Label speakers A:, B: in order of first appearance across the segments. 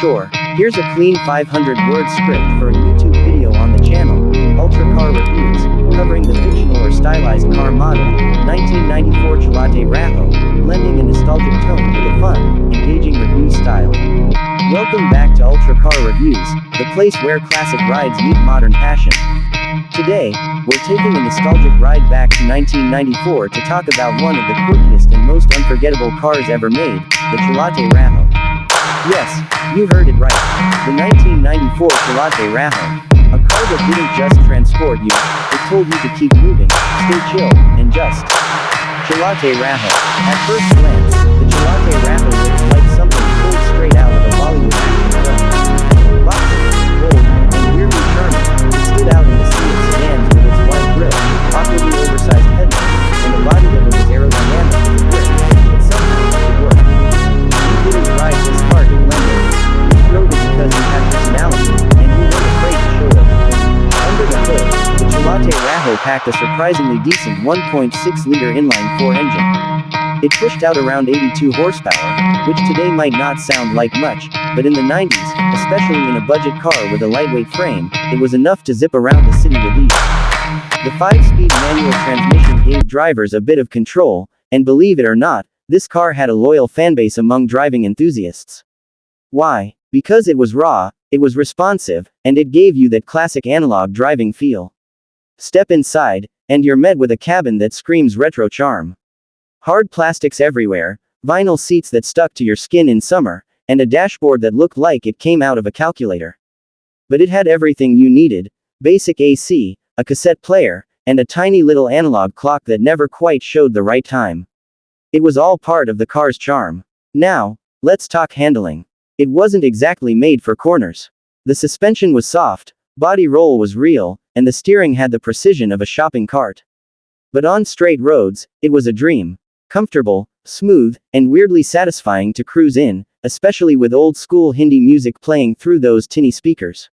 A: Sure, here's a clean 500-word script for a YouTube video on the channel, Ultra Car Reviews, covering the fictional or stylized car model, 1994 Chilate Rajo, blending a nostalgic tone with a fun, engaging review style. Welcome back to Ultra Car Reviews, the place where classic rides meet modern passion. Today, we're taking a nostalgic ride back to 1994 to talk about one of the quirkiest and most unforgettable cars ever made, the Chilate Rajo. Yes, you heard it right. The 1994 Chilate Rajo. A car that didn't just transport you, it told you to keep moving, stay chill, and just. Chilate Rajo. At first glance, the Chilate Rajo looked like something pulled straight out of a Bollywood action film. Boxy, bold, and weirdly charming, it stood out in the sea of sedans with its wide grille, awkwardly oversized headlights, and a body that was as aerodynamic as a brick, but somehow it worked. You didn't ride this car to blend in. You drove it because you had personality, and you weren't afraid to show it. Under the hood, the Chilate Rajo packed a surprisingly decent 1.6-liter inline-4 engine. It pushed out around 82 horsepower, which today might not sound like much, but in the 90s, especially in a budget car with a lightweight frame, it was enough to zip around the city with ease. The 5-speed manual transmission gave drivers a bit of control, and believe it or not, this car had a loyal fanbase among driving enthusiasts. Why? Because it was raw, it was responsive, and it gave you that classic analog driving feel. Step inside, and you're met with a cabin that screams retro charm. Hard plastics everywhere, vinyl seats that stuck to your skin in summer, and a dashboard that looked like it came out of a calculator. But it had everything you needed: basic AC, a cassette player, and a tiny little analog clock that never quite showed the right time. It was all part of the car's charm. Now, let's talk handling. It wasn't exactly made for corners. The suspension was soft, body roll was real, and the steering had the precision of a shopping cart. But on straight roads, it was a dream. Comfortable, smooth, and weirdly satisfying to cruise in, especially with old-school Hindi music playing through those tinny speakers.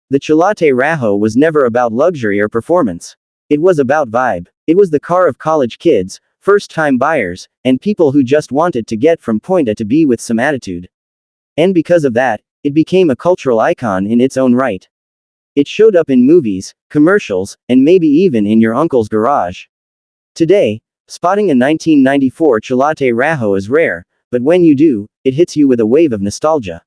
A: The Chilate Rajo was never about luxury or performance. It was about vibe. It was the car of college kids, first-time buyers, and people who just wanted to get from point A to B with some attitude. And because of that, it became a cultural icon in its own right. It showed up in movies, commercials, and maybe even in your uncle's garage. Today, spotting a 1994 Chilate Rajo is rare, but when you do, it hits you with a wave of nostalgia.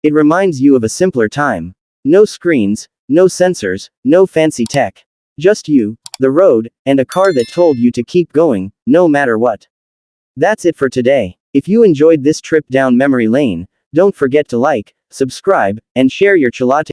A: It reminds you of a simpler time. No screens, no sensors, no fancy tech. Just you, the road, and a car that told you to keep going, no matter what. That's it for today. If you enjoyed this trip down memory lane, don't forget to like, subscribe, and share your Chilate